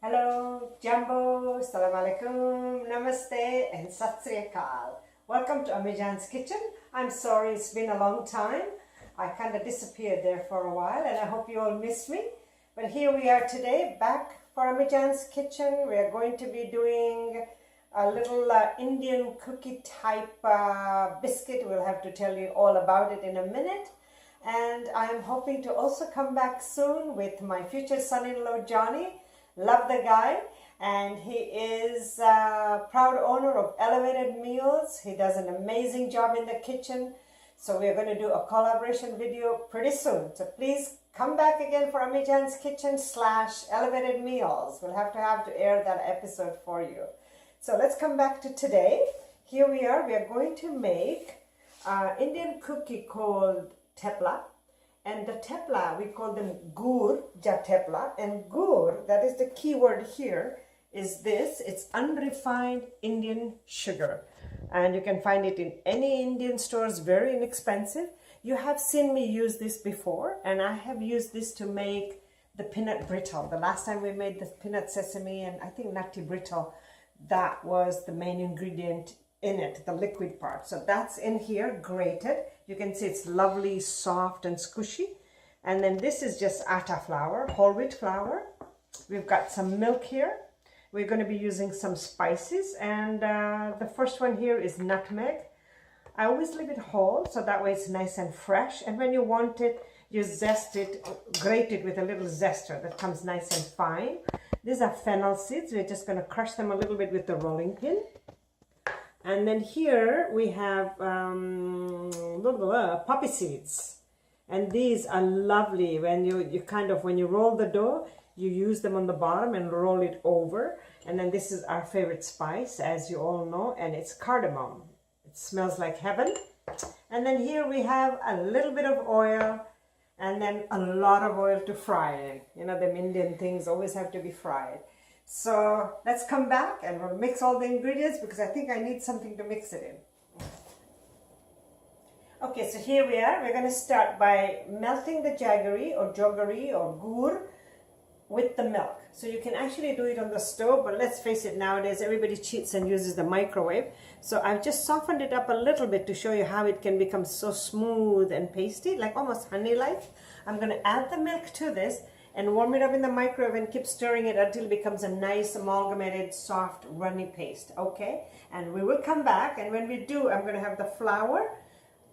Hello, Jumbo, Salam Alaikum, Namaste, and Sat Sri Akal. Welcome to Amijan's Kitchen. I'm sorry it's been a long time. I kind of disappeared there for a while and I hope you all miss me. But here we are today, back for Amijan's Kitchen. We are going to be doing a little Indian cookie type biscuit. We'll have to tell you all about it in a minute. And I'm hoping to also come back soon with my future son-in-law Johnny. Love the guy, and he is a proud owner of Elevated Meals. He does an amazing job in the kitchen. So we're going to do a collaboration video pretty soon. So please come back again for Amijan's Kitchen / Elevated Meals. We'll have to air that episode for you. So let's come back to today. Here we are. We are going to make an Indian cookie called Thepla. And the Thepla, we call them gur ja Thepla. And gur, that is the key word here, is this. It's unrefined Indian sugar. And you can find it in any Indian stores, very inexpensive. You have seen me use this before, and I have used this to make the peanut brittle. The last time we made the peanut sesame and I think nutty brittle, that was the main ingredient in it, the liquid part. So that's in here, grated. You can see it's lovely, soft and squishy. And then this is just atta flour, whole wheat flour. We've got some milk here. We're going to be using some spices, and the first one here is nutmeg. I always leave it whole, so that way it's nice and fresh. And when you want it, you zest it, grate it with a little zester that comes nice and fine. These are fennel seeds. We're just going to crush them a little bit with the rolling pin. And then here we have poppy seeds, and these are lovely. When when you roll the dough, you use them on the bottom and roll it over. And then this is our favorite spice, as you all know, and it's cardamom. It smells like heaven. And then here we have a little bit of oil, and then a lot of oil to fry it. You know, the Indian things always have to be fried. So let's come back and we'll mix all the ingredients, because I think I need something to mix it in. Okay, so here we are. We're going to start by melting the jaggery or gur with the milk. So you can actually do it on the stove, but let's face it, nowadays everybody cheats and uses the microwave. So I've just softened it up a little bit to show you how it can become so smooth and pasty, like almost honey-like. I'm going to add the milk to this and warm it up in the microwave and keep stirring it until it becomes a nice amalgamated, soft, runny paste, okay? And we will come back, and when we do, I'm gonna have the flour,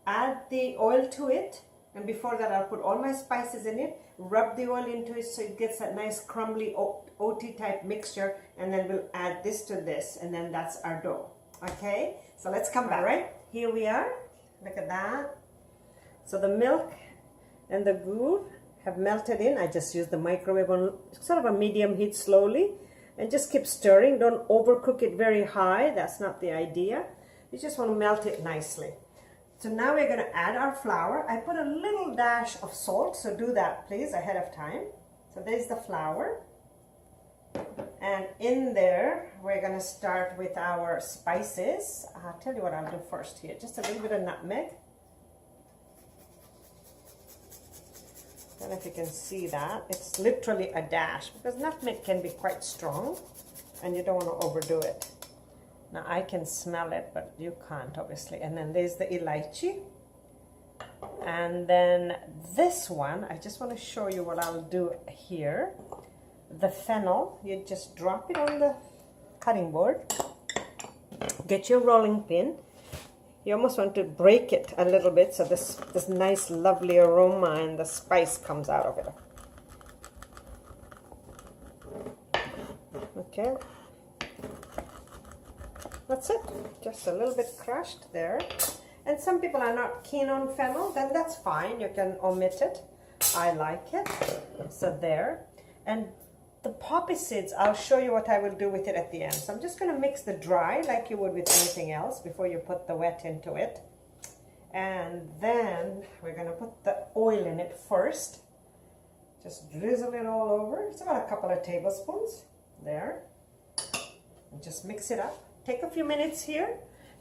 add the oil to it, and before that I'll put all my spices in it, rub the oil into it so it gets that nice crumbly OT type mixture, and then we'll add this to this, and then that's our dough, okay? So let's come back, right? Here we are, look at that. So the milk and the gur have melted in. I just use the microwave on sort of a medium heat slowly, and just keep stirring. Don't overcook it very high. That's not the idea. You just want to melt it nicely. So now we're going to add our flour. I put a little dash of salt, so do that please ahead of time. So there's the flour, and in there we're going to start with our spices. I'll tell you what I'll do first here. Just a little bit of nutmeg. I don't know if you can see that. It's literally a dash, because nutmeg can be quite strong and you don't want to overdo it. Now I can smell it, but you can't obviously. And then there's the elaichi. And then this one, I just want to show you what I'll do here. The fennel, you just drop it on the cutting board. Get your rolling pin. You almost want to break it a little bit so this nice lovely aroma and the spice comes out of it. Okay, that's it. Just a little bit crushed there. And some people are not keen on fennel, then that's fine. You can omit it. I like it. So there. And the poppy seeds, I'll show you what I will do with it at the end. So I'm just going to mix the dry like you would with anything else before you put the wet into it. And then we're going to put the oil in it first. Just drizzle it all over. It's about a couple of tablespoons. There. And just mix it up. Take a few minutes here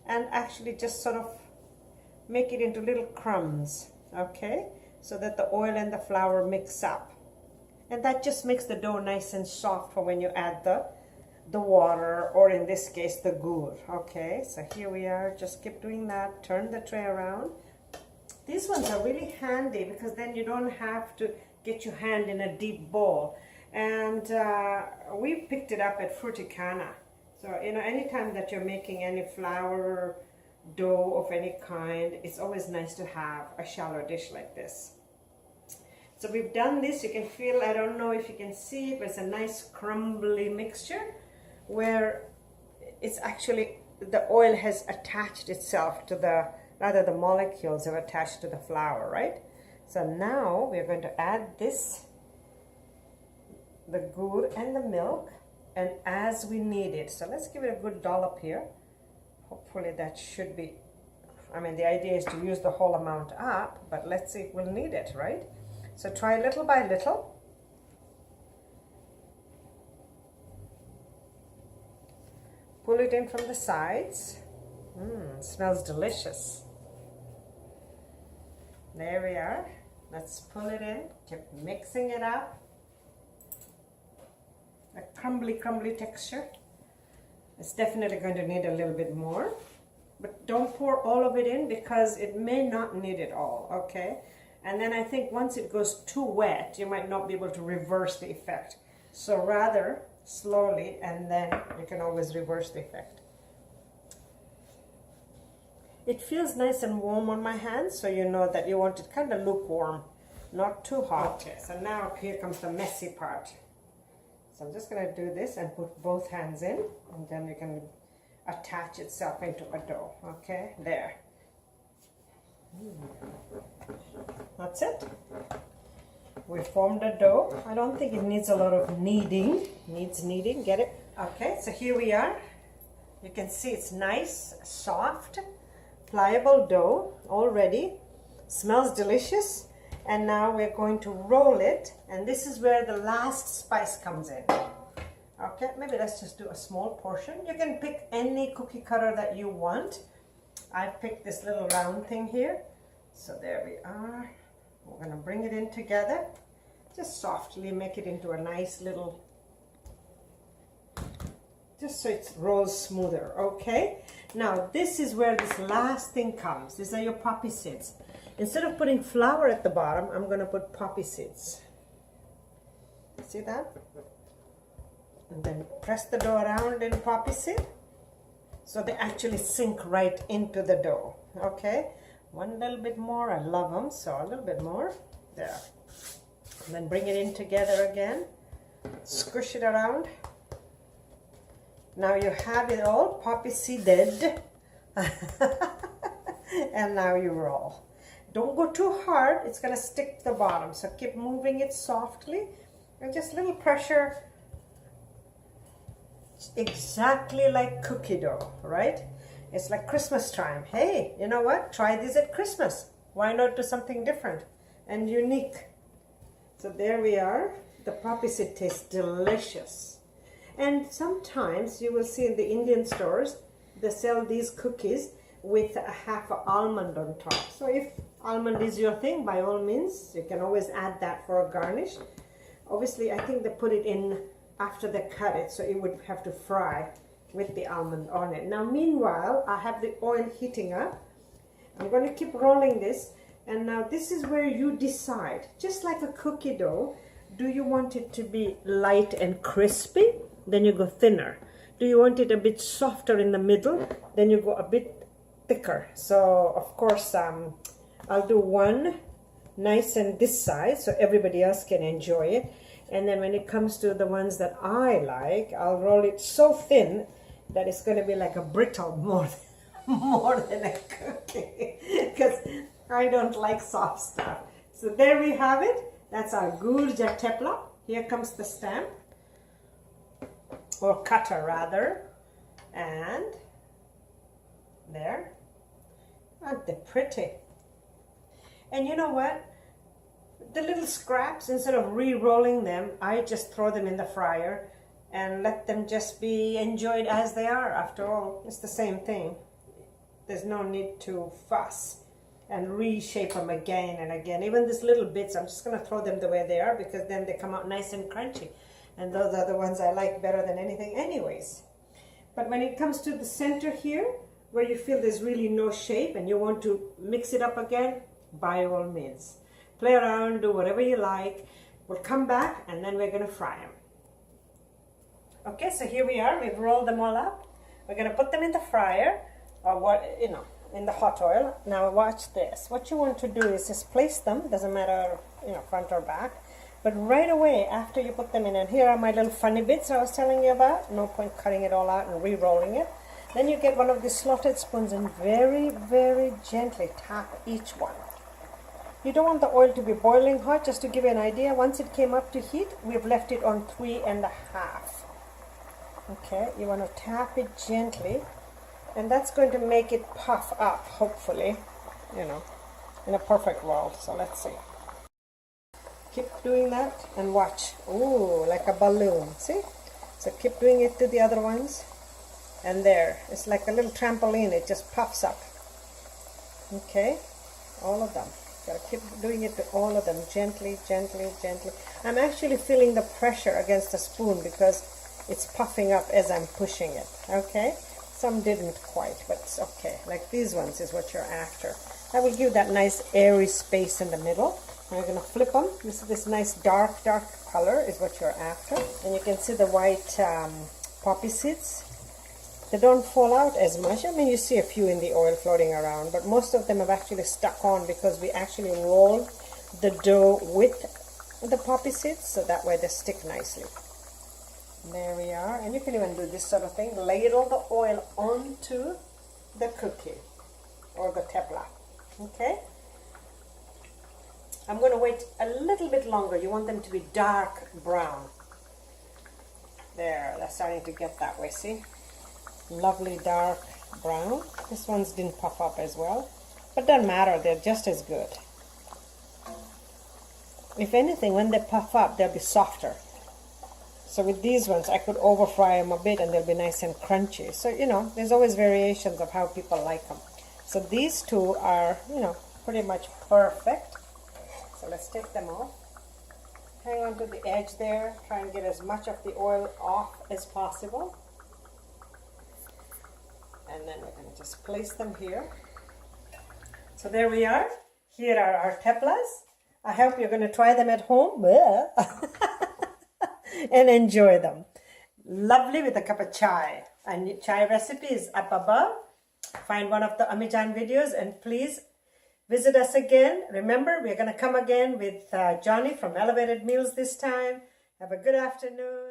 and actually just sort of make it into little crumbs. Okay? So that the oil and the flour mix up. And that just makes the dough nice and soft for when you add the water, or in this case the gur. Okay, so here we are, just keep doing that. Turn the tray around. These ones are really handy because then you don't have to get your hand in a deep bowl. And we picked it up at Fruticana. So, you know, anytime that you're making any flour dough of any kind, it's always nice to have a shallow dish like this. So we've done this. You can feel, I don't know if you can see, but it's a nice crumbly mixture where it's actually, the oil has attached itself to the, rather the molecules have attached to the flour, right? So now we're going to add this, the gur and the milk, and as we need it. So let's give it a good dollop here. Hopefully that should be, I mean, the idea is to use the whole amount up, but let's see if we'll need it, right? So try little by little. Pull it in from the sides. Smells delicious. There we are. Let's pull it in. Keep mixing it up. A crumbly texture. It's definitely going to need a little bit more. But don't pour all of it in because it may not need it all, okay? And then I think once it goes too wet, you might not be able to reverse the effect. So rather slowly, and then you can always reverse the effect. It feels nice and warm on my hands, so you know that you want it kind of lukewarm, not too hot. Okay, so now here comes the messy part. So I'm just going to do this and put both hands in, and then you can attach itself into a dough. Okay, there. That's it. We formed a dough. I don't think it needs a lot of kneading. Needs kneading, get it? Okay, so here we are. You can see it's nice, soft, pliable dough already. Smells delicious. And now we're going to roll it. And this is where the last spice comes in. Okay, maybe let's just do a small portion. You can pick any cookie cutter that you want. I picked this little round thing here. So there we are. We're going to bring it in together. Just softly make it into a nice little, just so it rolls smoother, okay? Now this is where this last thing comes. These are your poppy seeds. Instead of putting flour at the bottom, I'm going to put poppy seeds. See that? And then press the dough around in poppy seed. So they actually sink right into the dough, okay? One little bit more, I love them, so a little bit more, there. And then bring it in together again, squish it around. Now you have it all poppy seeded, and now you roll. Don't go too hard, it's gonna stick to the bottom, so keep moving it softly, and just little pressure, exactly like cookie dough, right? It's like Christmas time. Hey, you know what? Try this at Christmas. Why not do something different and unique? So there we are. The poppy seed tastes delicious. And sometimes you will see in the Indian stores, they sell these cookies with a half an almond on top. So if almond is your thing, by all means, you can always add that for a garnish. Obviously, I think they put it in after they cut it, so it would have to fry with the almond on it. Now meanwhile, I have the oil heating up. I'm going to keep rolling this, and now this is where you decide, just like a cookie dough, do you want it to be light and crispy? Then you go thinner. Do you want it a bit softer in the middle? Then you go a bit thicker. So of course I'll do one nice and this size so everybody else can enjoy it. And then when it comes to the ones that I like, I'll roll it so thin that it's going to be like a brittle more than a cookie, because I don't like soft stuff. So there we have it. That's our Gurja Thepla. Here comes the stamp, or cutter rather, and there. Aren't they pretty? And you know what? The little scraps, instead of re-rolling them, I just throw them in the fryer and let them just be enjoyed as they are. After all, it's the same thing. There's no need to fuss. and reshape them again and again. Even these little bits, I'm just going to throw them the way they are because then they come out nice and crunchy. And those are the ones I like better than anything anyways. But when it comes to the center here, where you feel there's really no shape and you want to mix it up again, by all means. Play around, do whatever you like. We'll come back and then we're going to fry them. Okay, so here we are. We've rolled them all up. We're going to put them in the fryer, or what, you know, in the hot oil. Now watch this. What you want to do is just place them, doesn't matter, you know, front or back, but right away after you put them in, and here are my little funny bits I was telling you about. No point cutting it all out and re-rolling it. Then you get one of these slotted spoons and very, very gently tap each one. You don't want the oil to be boiling hot. Just to give you an idea, once it came up to heat, we've left it on 3.5. Okay, you want to tap it gently, and that's going to make it puff up, hopefully, you know, in a perfect world. So let's see. Keep doing that and watch. Ooh, like a balloon, see? So keep doing it to the other ones, and there, it's like a little trampoline, it just puffs up. Okay, all of them. Gotta keep doing it to all of them, gently, gently, gently. I'm actually feeling the pressure against the spoon because it's puffing up as I'm pushing it. Okay, some didn't quite, but it's okay. Like these ones is what you're after. I will give that nice airy space in the middle. We're gonna flip them. This nice dark color is what you're after. And you can see the white poppy seeds. They don't fall out as much. I mean, you see a few in the oil floating around, but most of them have actually stuck on because we actually roll the dough with the poppy seeds, so that way they stick nicely. There we are. And you can even do this sort of thing. Ladle the oil onto the cookie or the Thepla. Okay? I'm going to wait a little bit longer. You want them to be dark brown. There, they're starting to get that way, see? Lovely dark brown. This one's didn't puff up as well, but doesn't matter, they're just as good. If anything, when they puff up, they'll be softer. So with these ones, I could over fry them a bit and they'll be nice and crunchy. So, you know, there's always variations of how people like them. So these two are, you know, pretty much perfect. So let's take them off. Hang on to the edge there. Try and get as much of the oil off as possible. And then we're going to just place them here. So there we are. Here are our Theplas. I hope you're going to try them at home. And enjoy them. Lovely with a cup of chai. And chai recipe is up above. Find one of the Amijan videos and please visit us again. Remember, we're going to come again with Johnny from Elevated Meals this time. Have a good afternoon.